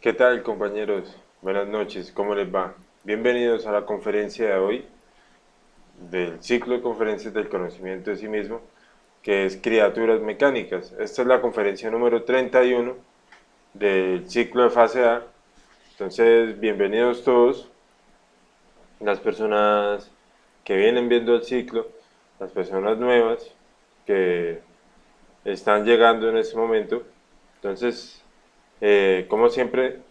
¿Qué tal, compañeros? Buenas noches, ¿cómo les va? Bienvenidos a la conferencia de hoy del ciclo de conferencias del conocimiento de sí mismo, que es Criaturas Mecánicas. Esta es la conferencia número 31 del ciclo de fase A. Entonces, bienvenidos todos, las personas que vienen viendo el ciclo, las personas nuevas que están llegando en este momento. Entonces, como siempre,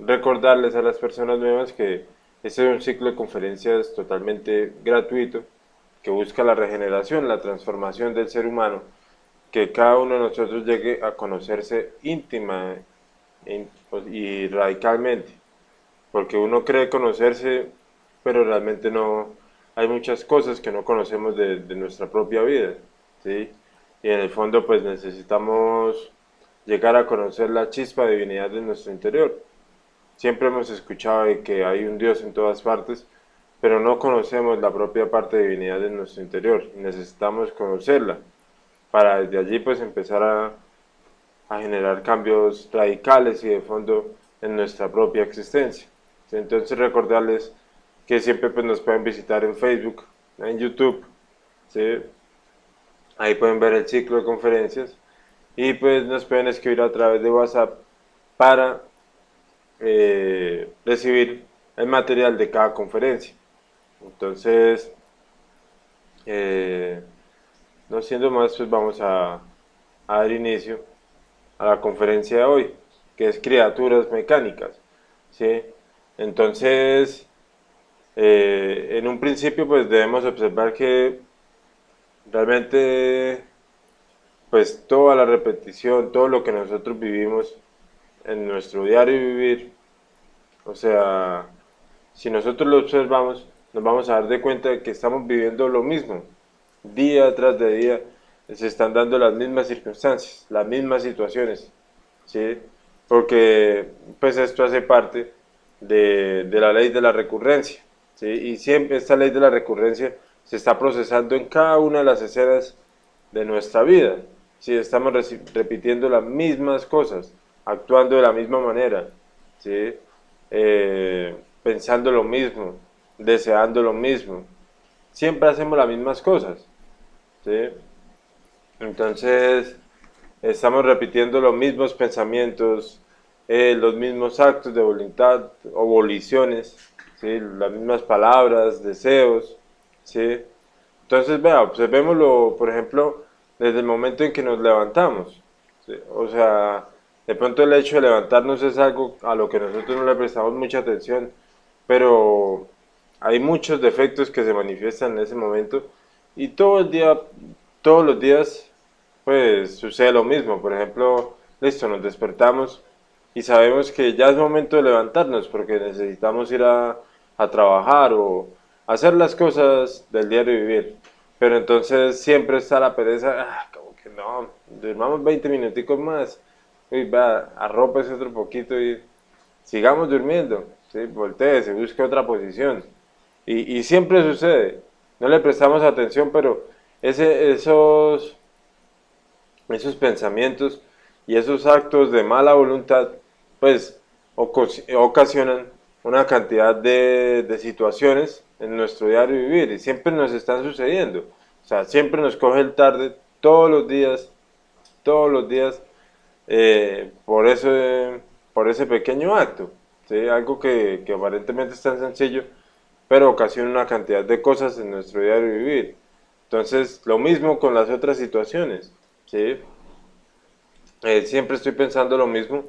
recordarles a las personas nuevas que este es un ciclo de conferencias totalmente gratuito que busca la regeneración, la transformación del ser humano, que cada uno de nosotros llegue a conocerse íntima y radicalmente, porque uno cree conocerse, pero realmente no, hay muchas cosas que no conocemos de nuestra propia vida, ¿sí? Y en el fondo pues necesitamos llegar a conocer la chispa de divinidad de nuestro interior. Siempre hemos escuchado de que hay un Dios en todas partes, pero no conocemos la propia parte de divinidad de nuestro interior. Necesitamos conocerla para desde allí pues empezar a generar cambios radicales y de fondo en nuestra propia existencia. Entonces recordarles que siempre pues, nos pueden visitar en Facebook, en YouTube, ¿sí? Ahí pueden ver el ciclo de conferencias y pues nos pueden escribir a través de WhatsApp para recibir el material de cada conferencia. Entonces, eh, no siendo más, pues vamos a dar inicio a la conferencia de hoy, que es criaturas mecánicas, ¿sí? Entonces, en un principio, pues debemos observar que realmente, pues toda la repetición, todo lo que nosotros vivimos en nuestro diario vivir, o sea, si nosotros lo observamos, nos vamos a dar de cuenta de que estamos viviendo lo mismo, día tras de día, se están dando las mismas circunstancias, las mismas situaciones, ¿sí? Porque pues esto hace parte de la ley de la recurrencia, ¿sí? Y siempre esta ley de la recurrencia se está procesando en cada una de las escenas de nuestra vida, ¿sí? Estamos repitiendo las mismas cosas, actuando de la misma manera, ¿sí? Pensando lo mismo, deseando lo mismo, siempre hacemos las mismas cosas, ¿sí? Entonces, estamos repitiendo los mismos pensamientos, los mismos actos de voluntad o voliciones, ¿sí? Las mismas palabras, deseos, ¿sí? Entonces, vea, observémoslo, por ejemplo, desde el momento en que nos levantamos, ¿sí? O sea, de pronto el hecho de levantarnos es algo a lo que nosotros no le prestamos mucha atención, pero hay muchos defectos que se manifiestan en ese momento y todo el día, todos los días, pues sucede lo mismo. Por ejemplo, listo, nos despertamos y sabemos que ya es momento de levantarnos porque necesitamos ir a trabajar o hacer las cosas del diario vivir. Pero entonces siempre está la pereza, como que no, durmamos 20 minuticos más, uy, va, arrópese otro poquito y sigamos durmiendo, ¿sí? Voltee, se busca otra posición. Y siempre sucede, no le prestamos atención, pero esos pensamientos y esos actos de mala voluntad, pues ocasionan una cantidad de situaciones en nuestro diario vivir y siempre nos están sucediendo. O sea, siempre nos coge el tarde todos los días, por por ese pequeño acto, ¿sí? Algo que aparentemente es tan sencillo, pero ocasiona una cantidad de cosas en nuestro diario vivir. Entonces, lo mismo con las otras situaciones, ¿sí? Siempre estoy pensando lo mismo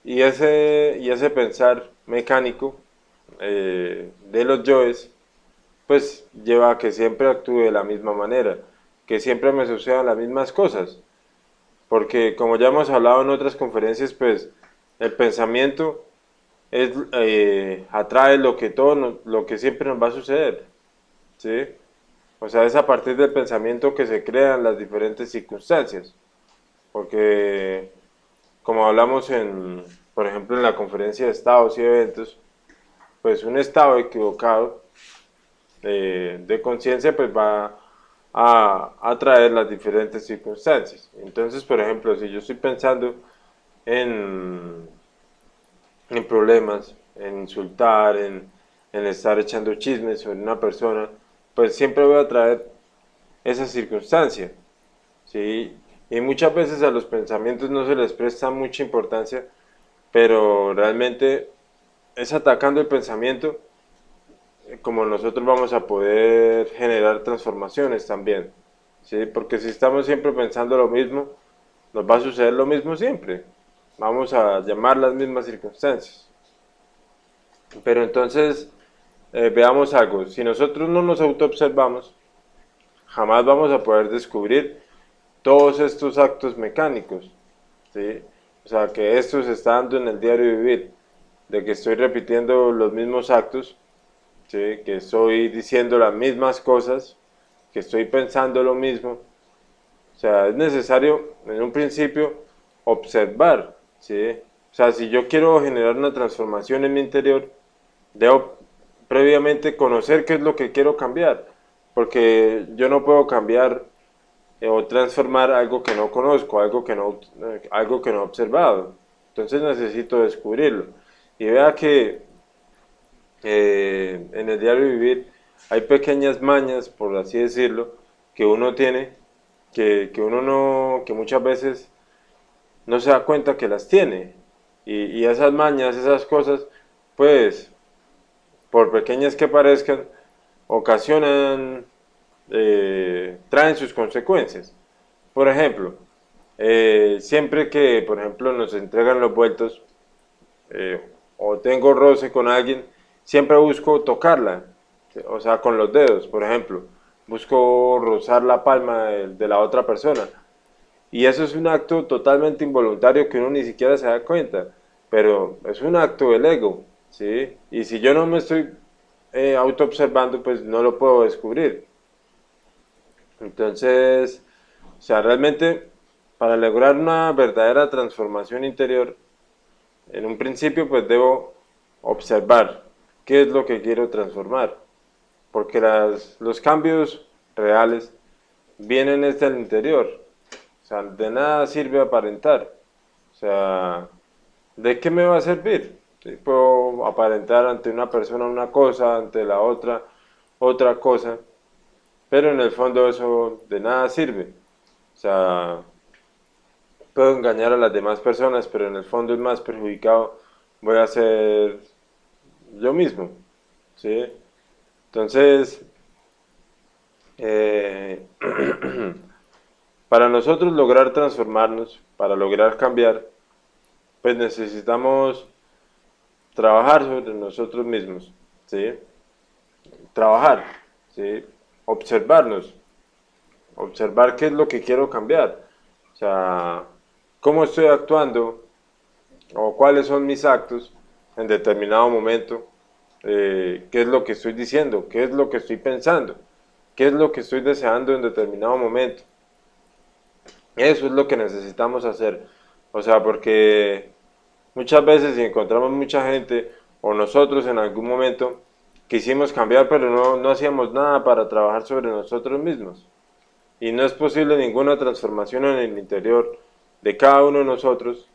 y ese pensar mecánico de los yoes, pues lleva a que siempre actúe de la misma manera, que siempre me sucedan las mismas cosas, porque como ya hemos hablado en otras conferencias, pues el pensamiento atrae lo que siempre nos va a suceder, ¿sí? O sea, es a partir del pensamiento que se crean las diferentes circunstancias, porque como hablamos por ejemplo, en la conferencia de estados y eventos, pues un estado equivocado de conciencia pues va a atraer las diferentes circunstancias. Entonces, por ejemplo, si yo estoy pensando en, problemas, en insultar, en estar echando chismes sobre una persona, pues siempre voy a traer esa circunstancia, ¿sí? Y muchas veces a los pensamientos no se les presta mucha importancia, pero realmente es atacando el pensamiento como nosotros vamos a poder generar transformaciones también, ¿sí? Porque si estamos siempre pensando lo mismo, nos va a suceder lo mismo siempre. Vamos a llamar las mismas circunstancias. Pero entonces, veamos algo. Si nosotros no nos autoobservamos, jamás vamos a poder descubrir todos estos actos mecánicos, ¿sí? O sea, que esto se está dando en el diario vivir, de que estoy repitiendo los mismos actos, ¿sí? Que estoy diciendo las mismas cosas, que estoy pensando lo mismo. O sea, es necesario en un principio observar, ¿sí? O sea, si yo quiero generar una transformación en mi interior, debo previamente conocer qué es lo que quiero cambiar, porque yo no puedo cambiar o transformar algo que no conozco, algo que no he observado. Entonces necesito descubrirlo. Y vea que en el diario vivir hay pequeñas mañas, por así decirlo, que uno tiene, que uno no, que muchas veces no se da cuenta que las tiene. Y esas mañas, esas cosas, pues, por pequeñas que parezcan, ocasionan, traen sus consecuencias. Por ejemplo, siempre que, por ejemplo, nos entregan los vueltos, eh, o tengo roce con alguien, siempre busco tocarla, o sea, con los dedos, por ejemplo, busco rozar la palma de la otra persona. Y eso es un acto totalmente involuntario que uno ni siquiera se da cuenta, pero es un acto del ego, ¿sí? Y si yo no me estoy auto-observando, pues no lo puedo descubrir. Entonces, o sea, realmente para lograr una verdadera transformación interior, en un principio pues debo observar qué es lo que quiero transformar, porque los cambios reales vienen desde el interior. O sea, de nada sirve aparentar. O sea, ¿de qué me va a servir? Sí, puedo aparentar ante una persona una cosa, ante la otra cosa, pero en el fondo eso de nada sirve. O sea, puedo engañar a las demás personas, pero en el fondo el más perjudicado voy a ser yo mismo, ¿sí? Entonces, eh, para nosotros lograr transformarnos, para lograr cambiar, pues necesitamos trabajar sobre nosotros mismos, ¿sí? Trabajar, ¿sí? Observarnos, observar qué es lo que quiero cambiar, o sea, cómo estoy actuando o cuáles son mis actos en determinado momento, qué es lo que estoy diciendo, qué es lo que estoy pensando, qué es lo que estoy deseando en determinado momento. Eso es lo que necesitamos hacer, o sea, porque muchas veces si encontramos mucha gente o nosotros en algún momento quisimos cambiar, pero no hacíamos nada para trabajar sobre nosotros mismos. Y no es posible ninguna transformación en el interior de cada uno de nosotros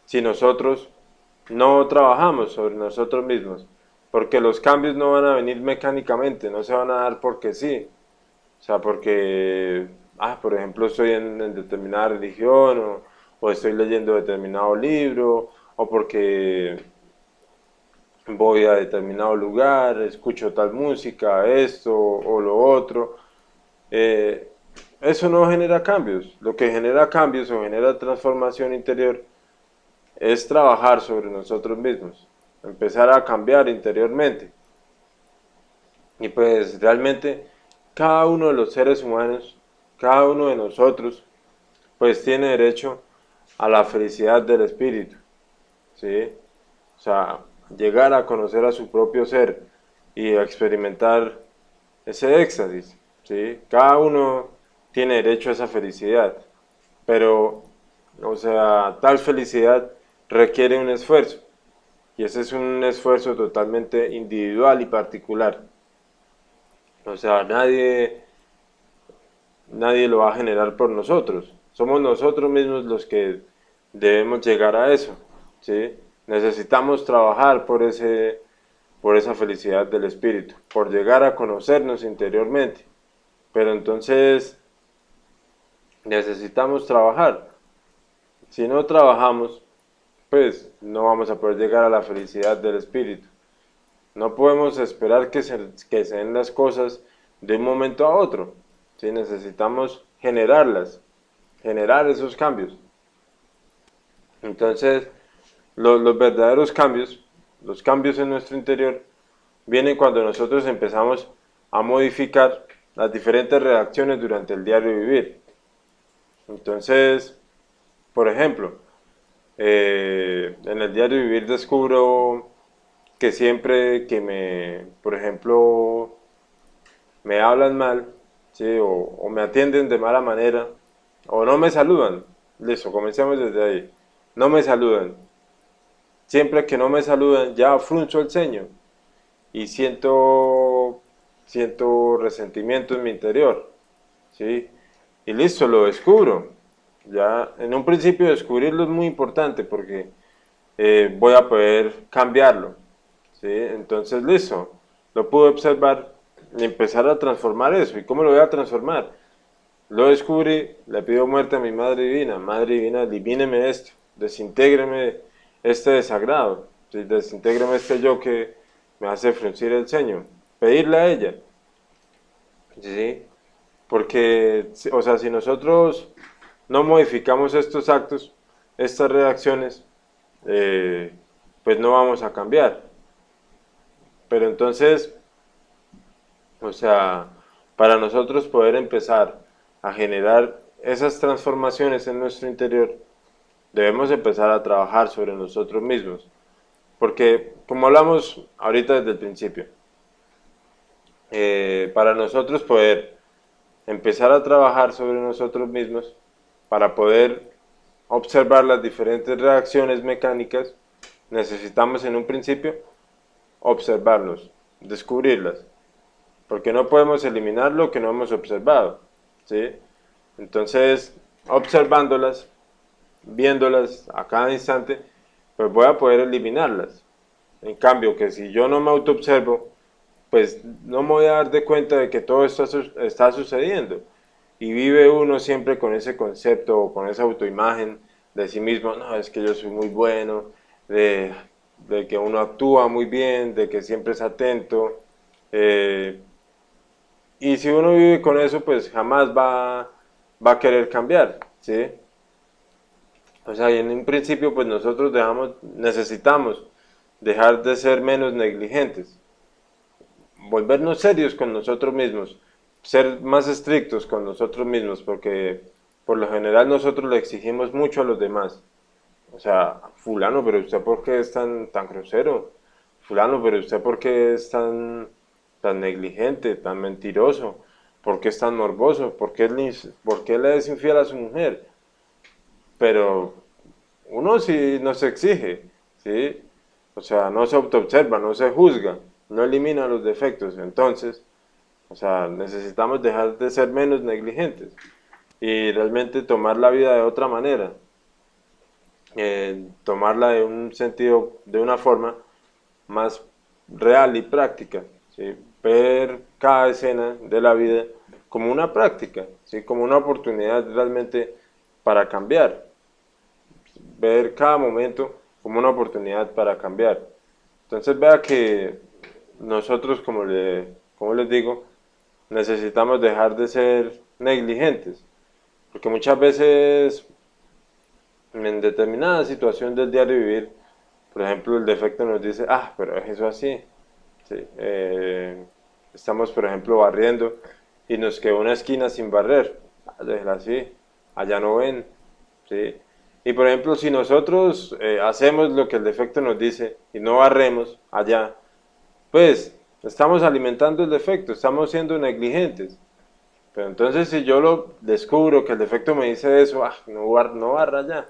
si nosotros no trabajamos sobre nosotros mismos. Porque los cambios no van a venir mecánicamente, no se van a dar porque sí. O sea, porque, por ejemplo, estoy en determinada religión o estoy leyendo determinado libro o porque voy a determinado lugar, escucho tal música, esto o lo otro. Eh, Eso no genera cambios. Lo que genera cambios o genera transformación interior es trabajar sobre nosotros mismos, empezar a cambiar interiormente. Y pues realmente cada uno de los seres humanos, cada uno de nosotros, pues tiene derecho a la felicidad del espíritu, ¿sí? O sea, llegar a conocer a su propio ser y a experimentar ese éxtasis, ¿sí? Cada uno tiene derecho a esa felicidad, pero, o sea, tal felicidad requiere un esfuerzo, y ese es un esfuerzo totalmente individual y particular. O sea, nadie lo va a generar por nosotros. Somos nosotros mismos los que debemos llegar a eso, ¿sí? Necesitamos trabajar por esa felicidad del espíritu, por llegar a conocernos interiormente. Pero entonces necesitamos trabajar. Si no trabajamos, pues no vamos a poder llegar a la felicidad del espíritu. No podemos esperar que se den las cosas de un momento a otro. ¿Sí? Necesitamos generarlas, generar esos cambios. Entonces, los verdaderos cambios, los cambios en nuestro interior, vienen cuando nosotros empezamos a modificar las diferentes reacciones durante el diario vivir. Entonces, por ejemplo, en el diario vivir descubro que siempre que por ejemplo, me hablan mal, ¿sí? O me atienden de mala manera, o no me saludan, listo, comencemos desde ahí, no me saludan, siempre que no me saludan ya frunzo el ceño y siento resentimiento en mi interior, ¿sí? Y listo, lo descubro. Ya, en un principio descubrirlo es muy importante porque voy a poder cambiarlo, ¿sí? Entonces, listo, lo pude observar y empezar a transformar eso. ¿Y cómo lo voy a transformar? Lo descubrí, le pido muerte a mi Madre Divina, elimíneme esto, desintégreme este desagrado, ¿sí? Desintégreme este yo que me hace fruncir el ceño, pedirle a ella, ¿sí? Porque, o sea, si nosotros no modificamos estos actos, estas reacciones, eh, pues no vamos a cambiar. Pero entonces, o sea, para nosotros poder empezar a generar esas transformaciones en nuestro interior, debemos empezar a trabajar sobre nosotros mismos. Porque, como hablamos ahorita desde el principio, para nosotros poder empezar a trabajar sobre nosotros mismos, para poder observar las diferentes reacciones mecánicas, necesitamos en un principio observarlos, descubrirlas, porque no podemos eliminar lo que no hemos observado, ¿sí? Entonces, observándolas, viéndolas a cada instante, pues voy a poder eliminarlas. En cambio, que si yo no me autoobservo, pues no me voy a dar de cuenta de que todo esto está sucediendo. Y vive uno siempre con ese concepto o con esa autoimagen de sí mismo, no, es que yo soy muy bueno, de, de que uno actúa muy bien, de que siempre es atento. eh, y si uno vive con eso, pues jamás va a querer cambiar, ¿sí? O sea, y en un principio, pues nosotros necesitamos dejar de ser menos negligentes, volvernos serios con nosotros mismos, ser más estrictos con nosotros mismos, porque por lo general nosotros le exigimos mucho a los demás. O sea, fulano, pero usted por qué es tan grosero, fulano, pero usted por qué es tan negligente, tan mentiroso, por qué es tan morboso, por qué le es infiel a su mujer. Pero uno sí no se exige, ¿sí? O sea, no se autoobserva, no se juzga, no elimina los defectos. Entonces, o sea, necesitamos dejar de ser menos negligentes y realmente tomar la vida de otra manera, tomarla de un sentido, de una forma más real y práctica, ¿sí? Ver cada escena de la vida como una práctica, ¿sí? Como una oportunidad realmente para cambiar, ver cada momento como una oportunidad para cambiar. Entonces vea que nosotros, como les digo, necesitamos dejar de ser negligentes, porque muchas veces en determinada situación del diario vivir, por ejemplo, el defecto nos dice, ah, pero es eso así. Sí, estamos, por ejemplo, barriendo y nos quedó una esquina sin barrer. Ah, déjela así, allá no ven. ¿Sí? Y por ejemplo, si nosotros hacemos lo que el defecto nos dice y no barremos allá, pues estamos alimentando el defecto, estamos siendo negligentes. Pero entonces si yo lo descubro que el defecto me dice eso, ah, no barra allá.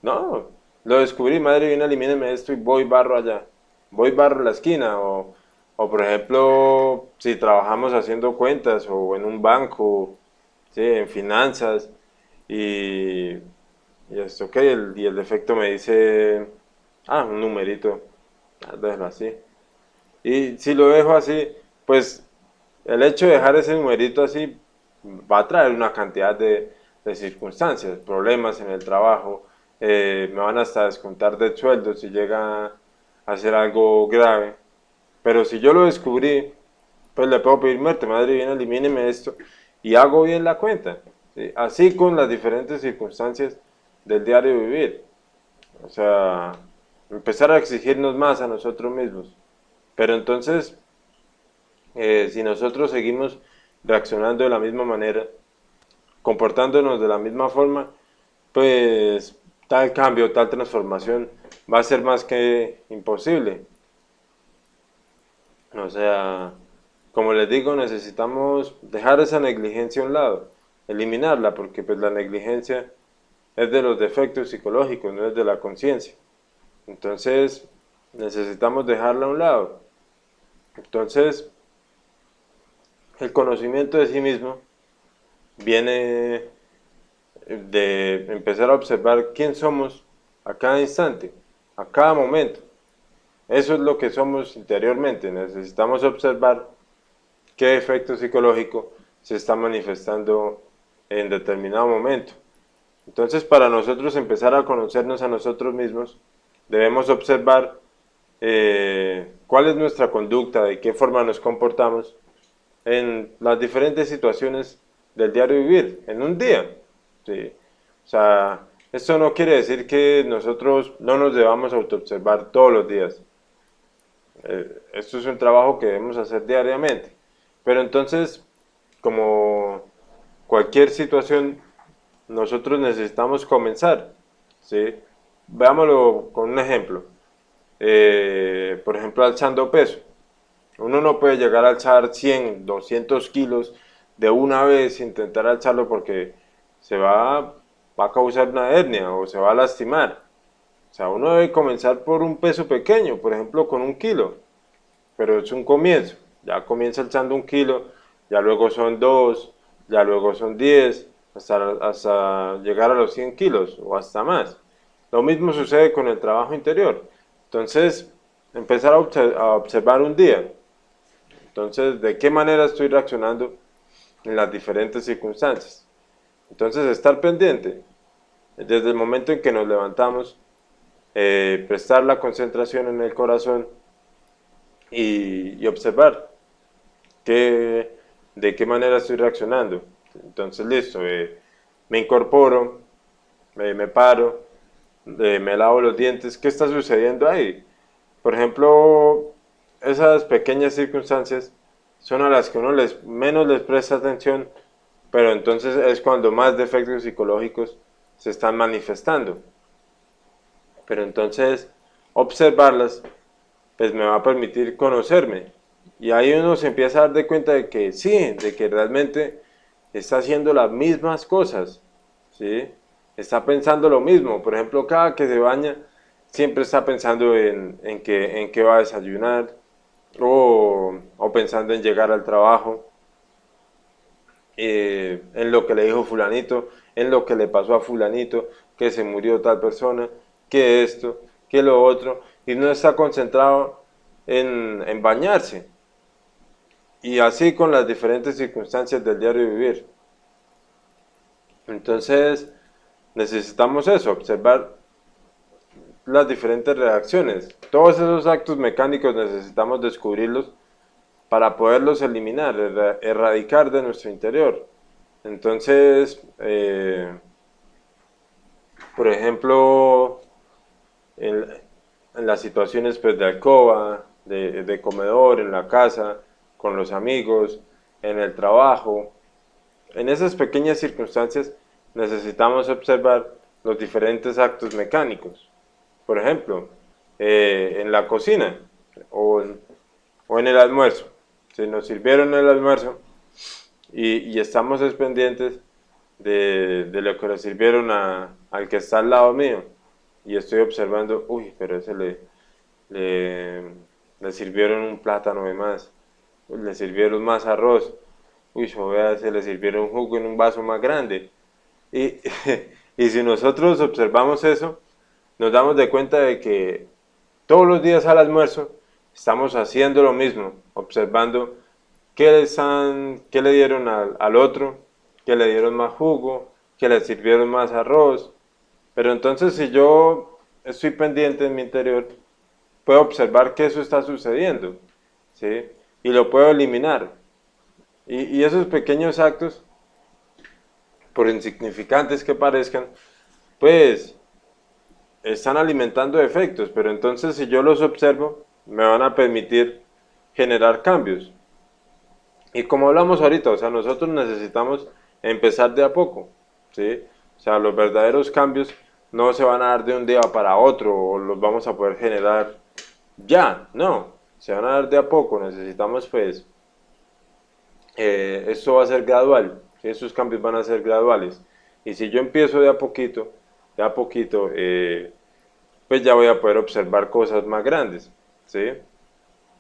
No, lo descubrí, madre divina, elimíneme esto y voy barro allá. Voy barro la esquina. O por ejemplo, si trabajamos haciendo cuentas o en un banco, ¿sí? En finanzas, y, y esto, ok, y el defecto me dice, un numerito, déjalo así. Y si lo dejo así, pues el hecho de dejar ese numerito así va a traer una cantidad de circunstancias, problemas en el trabajo, me van hasta descontar del sueldo si llega a ser algo grave. Pero si yo lo descubrí, pues le puedo pedir muerte, madre bien, elimíneme esto y hago bien la cuenta. ¿Sí? Así con las diferentes circunstancias del diario vivir. O sea, empezar a exigirnos más a nosotros mismos. Pero entonces, si nosotros seguimos reaccionando de la misma manera, comportándonos de la misma forma, pues tal cambio, tal transformación va a ser más que imposible. O sea, como les digo, necesitamos dejar esa negligencia a un lado, eliminarla, porque pues la negligencia es de los defectos psicológicos, no es de la conciencia. Entonces, necesitamos dejarla a un lado. Entonces, el conocimiento de sí mismo viene de empezar a observar quién somos a cada instante, a cada momento. Eso es lo que somos interiormente. Necesitamos observar qué efecto psicológico se está manifestando en determinado momento. Entonces, para nosotros empezar a conocernos a nosotros mismos, debemos observar cuál es nuestra conducta, de qué forma nos comportamos en las diferentes situaciones del diario vivir, en un día. ¿Sí? O sea, esto no quiere decir que nosotros no nos debamos autoobservar todos los días. Esto es un trabajo que debemos hacer diariamente. Pero entonces, como cualquier situación, nosotros necesitamos comenzar. ¿Sí? Veámoslo con un ejemplo. Por ejemplo, alzando peso. Uno no puede llegar a alzar 100, 200 kilos de una vez, intentar alzarlo porque va a causar una hernia o se va a lastimar. O sea, uno debe comenzar por un peso pequeño, por ejemplo, con 1 kilo, pero es un comienzo. Ya comienza alzando 1 kilo, ya luego son 2, ya luego son 10, hasta llegar a los 100 kilos o hasta más. Lo mismo sucede con el trabajo interior. Entonces, empezar a observar un día. Entonces, ¿de qué manera estoy reaccionando en las diferentes circunstancias? Entonces, estar pendiente. Desde el momento en que nos levantamos, prestar la concentración en el corazón y observar de qué manera estoy reaccionando. Entonces, listo, me incorporo, me paro, me lavo los dientes. ¿Qué está sucediendo ahí? Por ejemplo, esas pequeñas circunstancias son a las que uno menos les presta atención, pero entonces es cuando más defectos psicológicos se están manifestando. Pero entonces observarlas pues me va a permitir conocerme. Y ahí uno se empieza a dar de cuenta de que sí, de que realmente está haciendo las mismas cosas, ¿sí? Está pensando lo mismo. Por ejemplo, cada que se baña, siempre está pensando en qué va a desayunar o pensando en llegar al trabajo, en lo que le dijo fulanito, en lo que le pasó a fulanito, que se murió tal persona, que esto, que lo otro, y no está concentrado en bañarse. Y así con las diferentes circunstancias del diario vivir. Entonces, necesitamos eso, observar las diferentes reacciones. Todos esos actos mecánicos necesitamos descubrirlos para poderlos eliminar, erradicar de nuestro interior. Entonces, por ejemplo, en, en las situaciones pues, de alcoba, de comedor, en la casa, con los amigos, en el trabajo, en esas pequeñas circunstancias necesitamos observar los diferentes actos mecánicos. Por ejemplo, en la cocina o en el almuerzo. Si nos sirvieron el almuerzo y estamos pendientes de lo que le sirvieron al que está al lado mío y estoy observando, uy, pero ese le, le sirvieron un plátano de más, le sirvieron más arroz, uy, vea, se le sirvieron un jugo en un vaso más grande. Y, y si nosotros observamos eso, nos damos de cuenta de que todos los días al almuerzo estamos haciendo lo mismo, observando qué le dieron al otro, qué le dieron más jugo, qué le sirvieron más arroz. Pero entonces si yo estoy pendiente en mi interior, puedo observar que eso está sucediendo, ¿sí? Y lo puedo eliminar. Y esos pequeños actos, por insignificantes que parezcan, pues están alimentando efectos, pero entonces si yo los observo, me van a permitir generar cambios. Y como hablamos ahorita, o sea, nosotros necesitamos empezar de a poco, ¿sí? O sea, los verdaderos cambios no se van a dar de un día para otro o los vamos a poder generar ya, no, se van a dar de a poco, necesitamos pues, esto va a ser gradual, ¿sí? Esos cambios van a ser graduales. Y si yo empiezo de a poquito, pues ya voy a poder observar cosas más grandes, ¿sí?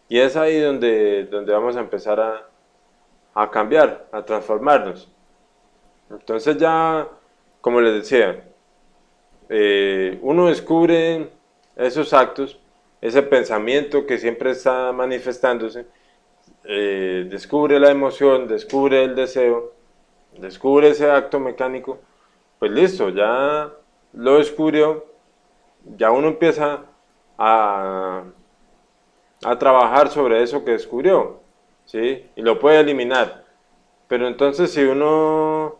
Y es ahí donde vamos a empezar a cambiar, a transformarnos. Entonces ya, como les decía, uno descubre esos actos, ese pensamiento que siempre está manifestándose, descubre la emoción, descubre el deseo, descubre ese acto mecánico, pues listo, ya lo descubrió, ya uno empieza a, a trabajar sobre eso que descubrió, ¿sí? Y lo puede eliminar. Pero entonces si uno,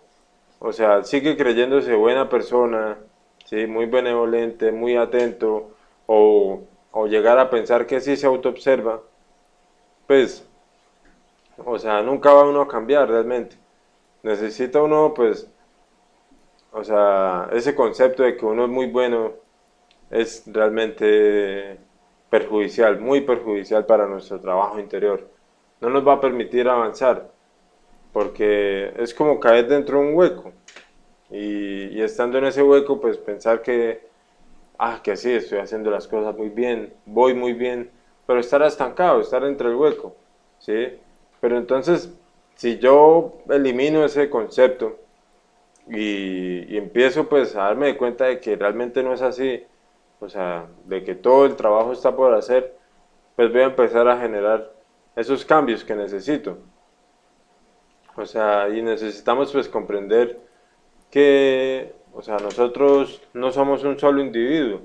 o sea, sigue creyéndose buena persona, ¿sí? Muy benevolente, muy atento, o llegar a pensar que sí se autoobserva, pues, o sea, nunca va uno a cambiar realmente. Necesita uno, pues, o sea, ese concepto de que uno es muy bueno es realmente perjudicial, muy perjudicial para nuestro trabajo interior. No nos va a permitir avanzar, porque es como caer dentro de un hueco. Y estando en ese hueco, pues pensar que sí, estoy haciendo las cosas muy bien, voy muy bien, pero estar estancado, estar entre el hueco, ¿sí? Pero entonces, si yo elimino ese concepto y empiezo pues a darme de cuenta de que realmente no es así, o sea, de que todo el trabajo está por hacer, pues voy a empezar a generar esos cambios que necesito. O sea, y necesitamos pues comprender que, o sea, nosotros no somos un solo individuo,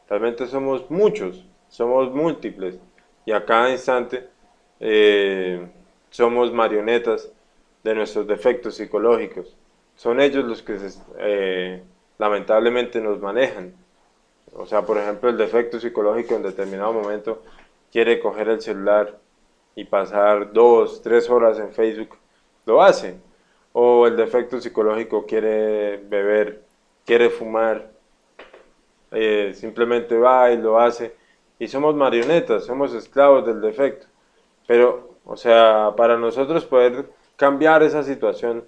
realmente somos muchos, somos múltiples, y a cada instante somos marionetas de nuestros defectos psicológicos. Son ellos los que lamentablemente nos manejan. O sea, por ejemplo, el defecto psicológico en determinado momento quiere coger el celular y pasar 2, 3 horas en Facebook, lo hace. O el defecto psicológico quiere beber, quiere fumar, simplemente va y lo hace. Y somos marionetas, somos esclavos del defecto. Pero, o sea, para nosotros poder cambiar esa situación,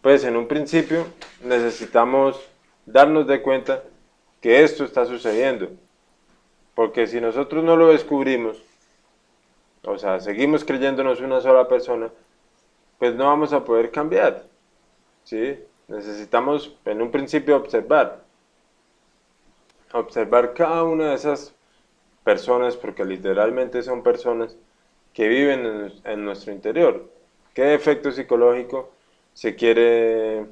pues en un principio necesitamos darnos de cuenta que esto está sucediendo. Porque si nosotros no lo descubrimos, o sea, seguimos creyéndonos una sola persona, pues no vamos a poder cambiar, ¿sí? Necesitamos en un principio observar cada una de esas personas, porque literalmente son personas que viven en nuestro interior. ¿Qué efecto psicológico se quiere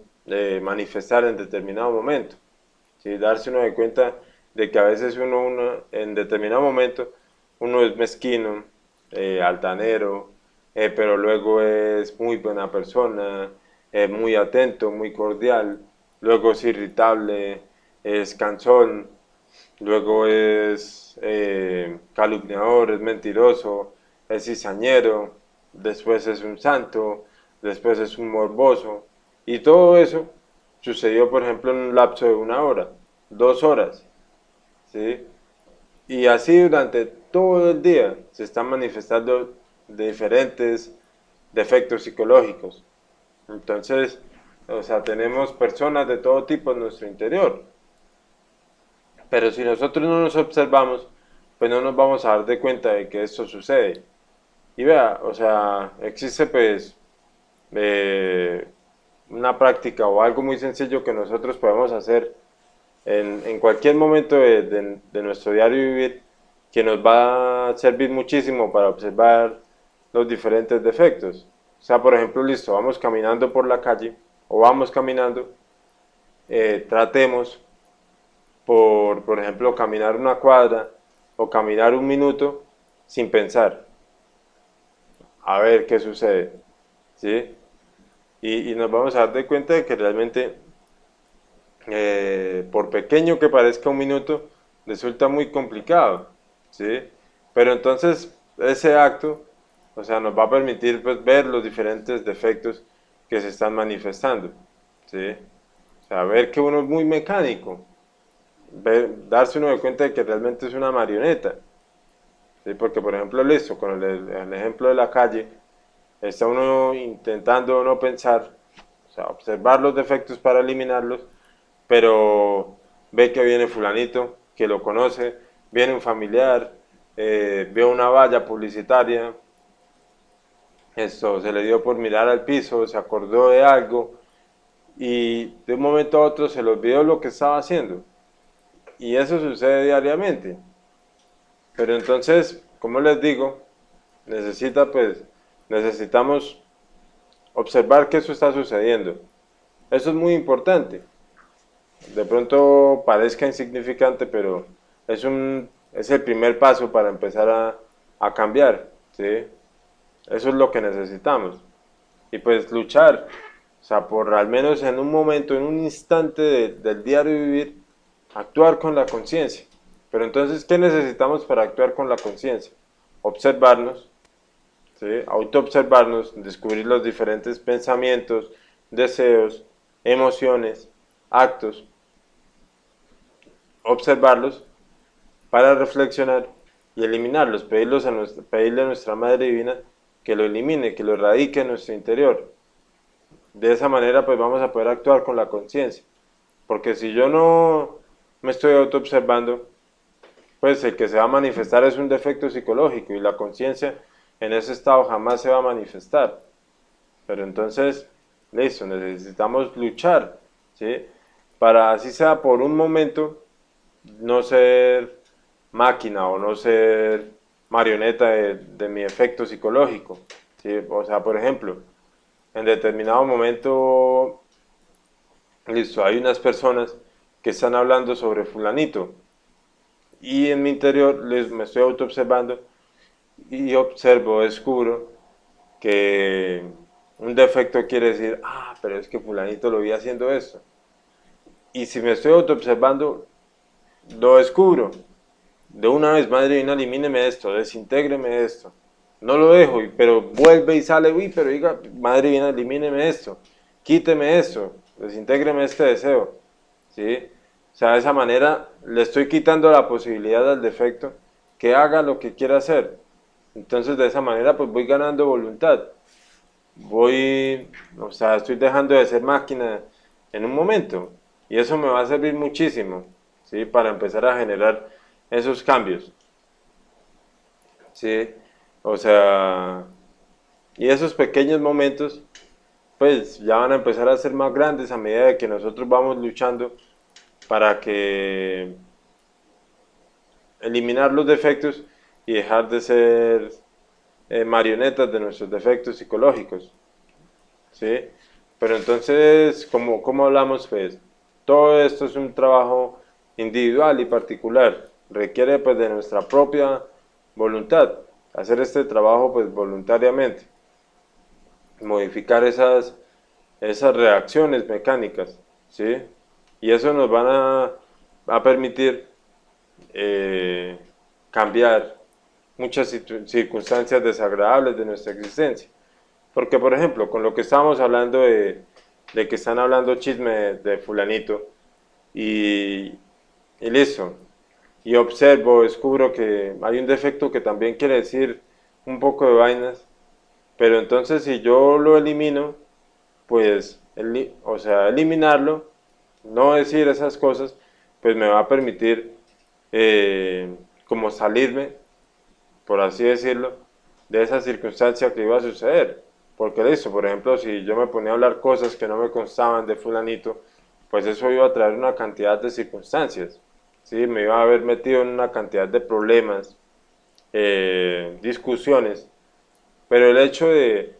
manifestar en determinado momento? ¿Sí? Darse uno de cuenta de que a veces uno en determinado momento, uno es mezquino, altanero, pero luego es muy buena persona, muy atento, muy cordial, luego es irritable, es cansón, luego es calumniador, es mentiroso, es cizañero, después es un santo, después es un morboso. Y todo eso sucedió, por ejemplo, en un lapso de 1 hora, 2 horas, ¿sí? Y así durante todo el día se están manifestando diferentes defectos psicológicos. Entonces, o sea, tenemos personas de todo tipo en nuestro interior. Pero si nosotros no nos observamos, pues no nos vamos a dar de cuenta de que esto sucede. Y vea, o sea, existe pues una práctica o algo muy sencillo que nosotros podemos hacer en cualquier momento de nuestro diario vivir, que nos va a servir muchísimo para observar los diferentes defectos. O sea, por ejemplo, listo, vamos caminando por la calle o vamos caminando, tratemos por ejemplo, caminar una cuadra o caminar un minuto sin pensar, a ver qué sucede, ¿sí? Y nos vamos a dar de cuenta de que realmente, por pequeño que parezca un minuto, resulta muy complicado, ¿sí? Pero entonces ese acto, o sea, nos va a permitir pues, ver los diferentes defectos que se están manifestando, ¿sí? O sea, ver que uno es muy mecánico, darse uno de cuenta de que realmente es una marioneta, ¿sí? Porque por ejemplo, listo, con el ejemplo de la calle, está uno intentando no pensar, o sea, observar los defectos para eliminarlos, pero ve que viene fulanito, que lo conoce, viene un familiar, ve una valla publicitaria, esto se le dio por mirar al piso, se acordó de algo y de un momento a otro se le olvidó lo que estaba haciendo. Y eso sucede diariamente. Pero entonces, como les digo, necesitamos observar que eso está sucediendo. Eso es muy importante. De pronto parezca insignificante, pero es el primer paso para empezar a cambiar, ¿sí? Eso es lo que necesitamos. Y pues luchar, o sea, por al menos en un momento, en un instante del diario vivir, actuar con la conciencia. Pero entonces, ¿qué necesitamos para actuar con la conciencia? Observarnos, ¿sí? Autoobservarnos, descubrir los diferentes pensamientos, deseos, emociones, actos, observarlos para reflexionar y eliminarlos, pedirle a nuestra Madre Divina que lo elimine, que lo erradique en nuestro interior. De esa manera pues vamos a poder actuar con la conciencia. Porque si yo no me estoy autoobservando, pues el que se va a manifestar es un defecto psicológico y la conciencia en ese estado jamás se va a manifestar. Pero entonces, listo, necesitamos luchar, ¿sí? Para así sea por un momento, no ser máquina o no ser marioneta de mi efecto psicológico, ¿sí? O sea, por ejemplo, en determinado momento, listo, hay unas personas que están hablando sobre fulanito y en mi interior me estoy autoobservando y observo, descubro que un defecto quiere decir, ah, pero es que fulanito lo vi haciendo esto. Y si me estoy autoobservando, lo descubro. De una vez, Madre Divina, elimíneme esto, desintégreme esto. No lo dejo, pero vuelve y sale, uy, pero diga, Madre Divina, elimíneme esto, quíteme esto, desintégreme este deseo. ¿Sí? O sea, de esa manera le estoy quitando la posibilidad al defecto que haga lo que quiera hacer. Entonces, de esa manera, pues voy ganando voluntad. O sea, estoy dejando de ser máquina en un momento. Y eso me va a servir muchísimo, ¿sí? Para empezar a generar esos cambios, ¿sí? O sea, y esos pequeños momentos, pues ya van a empezar a ser más grandes a medida de que nosotros vamos luchando para que eliminar los defectos y dejar de ser marionetas de nuestros defectos psicológicos, ¿sí? Pero entonces, ¿cómo hablamos? Pues todo esto es un trabajo individual y particular, requiere pues de nuestra propia voluntad, hacer este trabajo pues voluntariamente, modificar esas reacciones mecánicas, ¿sí? Y eso nos van a permitir eh, cambiar muchas circunstancias desagradables de nuestra existencia. Porque, por ejemplo, con lo que estábamos hablando de que están hablando chisme de fulanito y, y listo, y observo, descubro que hay un defecto que también quiere decir un poco de vainas, pero entonces si yo lo elimino, pues, o sea, eliminarlo, no decir esas cosas, pues me va a permitir como salirme, por así decirlo, de esa circunstancia que iba a suceder. Porque listo, por ejemplo, si yo me ponía a hablar cosas que no me constaban de fulanito, pues eso iba a traer una cantidad de circunstancias, ¿sí? Me iba a haber metido en una cantidad de problemas, discusiones, pero el hecho de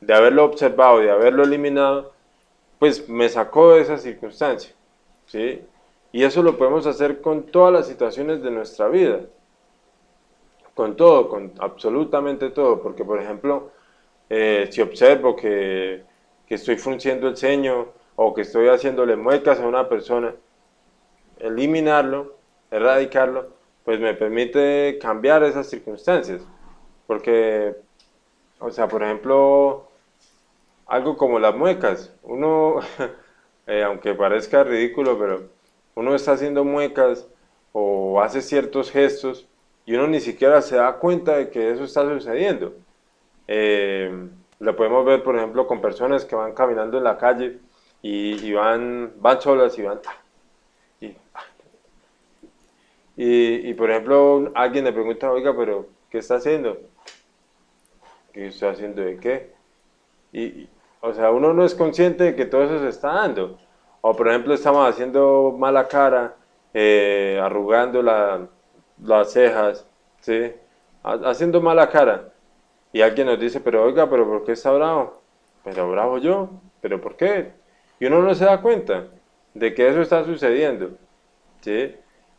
haberlo observado, de haberlo eliminado, pues me sacó de esa circunstancia, ¿sí? Y eso lo podemos hacer con todas las situaciones de nuestra vida, con todo, con absolutamente todo, porque por ejemplo, si observo que estoy frunciendo el ceño o que estoy haciéndole muecas a una persona, eliminarlo, erradicarlo, pues me permite cambiar esas circunstancias, porque, o sea, por ejemplo, algo como las muecas, uno, aunque parezca ridículo, pero uno está haciendo muecas o hace ciertos gestos y uno ni siquiera se da cuenta de que eso está sucediendo. Lo podemos ver, por ejemplo, con personas que van caminando en la calle y van solas y van... Y, por ejemplo, alguien le pregunta, oiga, pero ¿qué está haciendo? ¿Qué está haciendo de qué? O sea, uno no es consciente de que todo eso se está dando. O por ejemplo, estamos haciendo mala cara, arrugando las cejas, ¿sí? Haciendo mala cara. Y alguien nos dice, pero oiga, pero ¿por qué está bravo? Pero bravo yo, ¿pero por qué? Y uno no se da cuenta de que eso está sucediendo, ¿sí?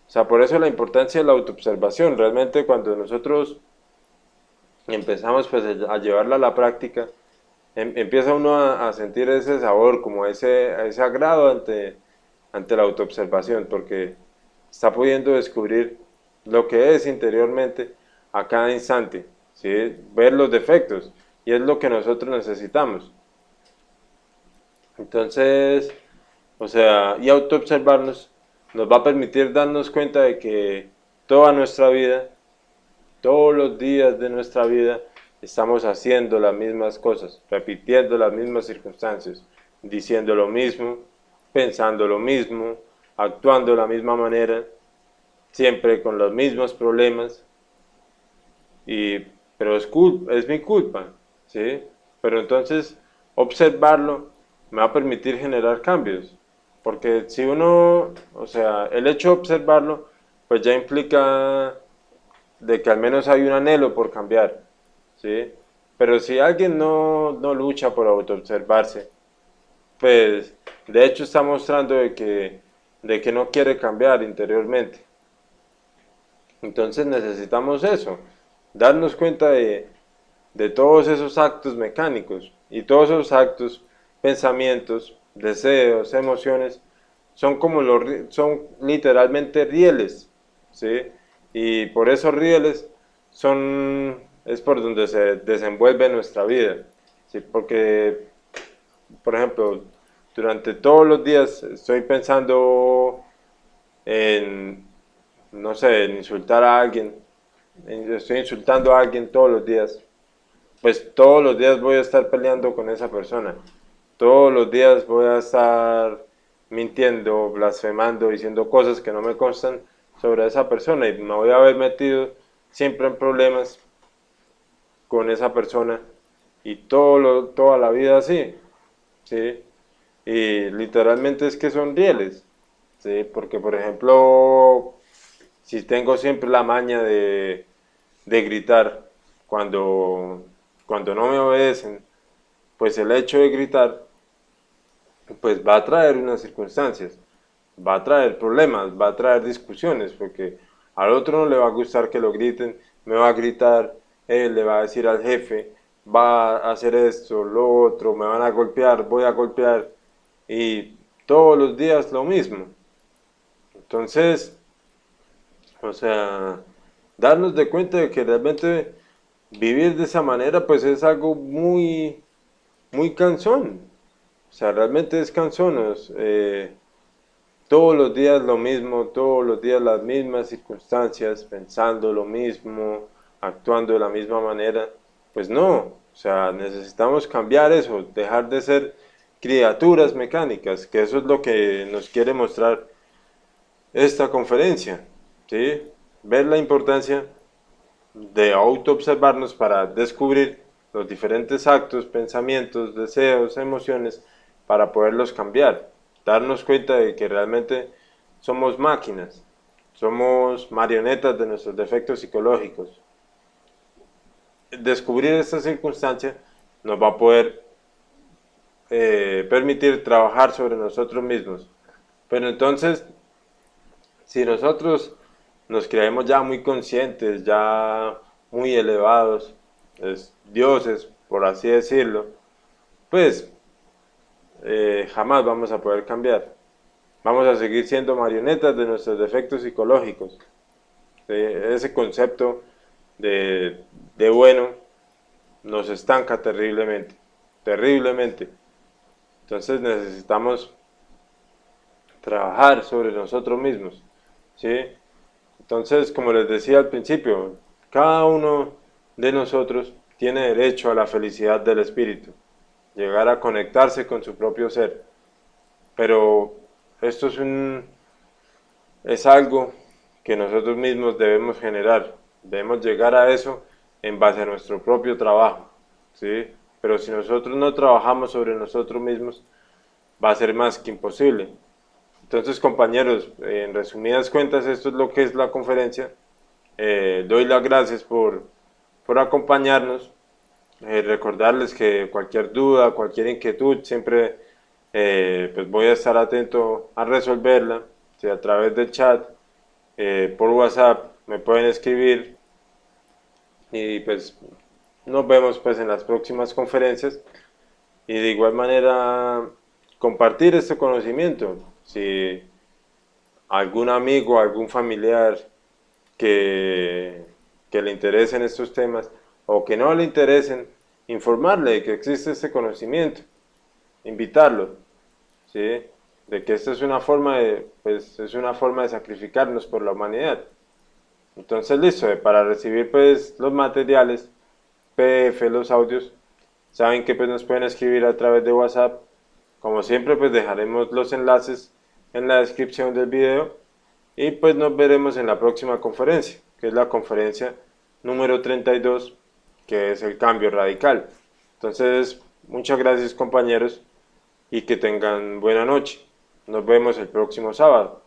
O sea, por eso la importancia de la autoobservación. Realmente cuando nosotros empezamos pues a llevarla a la práctica, empieza uno a sentir ese sabor, como ese agrado ante la autoobservación, porque está pudiendo descubrir lo que es interiormente a cada instante, ¿sí? Ver los defectos, y es lo que nosotros necesitamos. Entonces, o sea, y autoobservarnos nos va a permitir darnos cuenta de que toda nuestra vida, todos los días de nuestra vida, estamos haciendo las mismas cosas, repitiendo las mismas circunstancias, diciendo lo mismo, pensando lo mismo, actuando de la misma manera, siempre con los mismos problemas, y, pero es mi culpa, ¿sí? Pero entonces observarlo me va a permitir generar cambios, porque si uno, o sea, el hecho de observarlo, pues ya implica de que al menos hay un anhelo por cambiar, ¿sí? Pero si alguien no lucha por autoobservarse, pues de hecho está mostrando de que no quiere cambiar interiormente. Entonces necesitamos eso, darnos cuenta de todos esos actos mecánicos y todos esos actos, pensamientos, deseos, emociones, son literalmente rieles, ¿sí? Y por esos rieles es por donde se desenvuelve nuestra vida, ¿sí? Porque, por ejemplo, durante todos los días estoy pensando en, no sé, en insultar a alguien, estoy insultando a alguien todos los días, pues todos los días voy a estar peleando con esa persona. Todos los días voy a estar mintiendo, blasfemando, diciendo cosas que no me constan sobre esa persona y me voy a haber metido siempre en problemas con esa persona y toda la vida así, ¿sí? Y literalmente es que son rieles, ¿sí? Porque por ejemplo, si tengo siempre la maña de gritar cuando no me obedecen, pues el hecho de gritar pues va a traer unas circunstancias, va a traer problemas, va a traer discusiones, porque al otro no le va a gustar que lo griten, me va a gritar, él le va a decir al jefe, va a hacer esto, lo otro, me van a golpear, voy a golpear, y todos los días lo mismo. Entonces, o sea, darnos de cuenta de que realmente vivir de esa manera pues es algo muy cansón. O sea, realmente es cansón. Todos los días lo mismo, todos los días las mismas circunstancias, pensando lo mismo, actuando de la misma manera. Pues no, o sea, necesitamos cambiar eso, dejar de ser criaturas mecánicas, que eso es lo que nos quiere mostrar esta conferencia, ¿sí? Ver la importancia de autoobservarnos para descubrir los diferentes actos, pensamientos, deseos, emociones, para poderlos cambiar. darnos cuenta de que realmente somos máquinas, somos marionetas de nuestros defectos psicológicos. Descubrir esta circunstancia nos va a poder permitir trabajar sobre nosotros mismos. Pero entonces, si nosotros nos creemos ya muy conscientes, ya muy elevados, dioses, por así decirlo, pues jamás vamos a poder cambiar. Vamos a seguir siendo marionetas de nuestros defectos psicológicos. Ese concepto de bueno nos estanca terriblemente, terriblemente. Entonces necesitamos trabajar sobre nosotros mismos, ¿sí? Entonces, como les decía al principio, cada uno de nosotros tiene derecho a la felicidad del espíritu, llegar a conectarse con su propio ser. Pero esto es algo que nosotros mismos debemos generar. Debemos llegar a eso en base a nuestro propio trabajo, ¿sí? Pero si nosotros no trabajamos sobre nosotros mismos, va a ser más que imposible. Entonces, compañeros, en resumidas cuentas, esto es lo que es la conferencia. Doy las gracias por acompañarnos. Recordarles que cualquier duda, cualquier inquietud, siempre pues voy a estar atento a resolverla, ¿sí? A través del chat, por WhatsApp, me pueden escribir y pues nos vemos pues en las próximas conferencias y de igual manera compartir este conocimiento. Si algún amigo, algún familiar que, que le interesen estos temas o que no le interesen, informarle de que existe este conocimiento, invitarlo, ¿sí? De que esta es una forma pues, es una forma de sacrificarnos por la humanidad. Entonces, listo, para recibir pues los materiales, PDF, los audios, saben que pues nos pueden escribir a través de WhatsApp. Como siempre, pues dejaremos los enlaces en la descripción del video y pues nos veremos en la próxima conferencia, que es la conferencia número 32, que es el cambio radical. Entonces, muchas gracias compañeros y que tengan buena noche. Nos vemos el próximo sábado.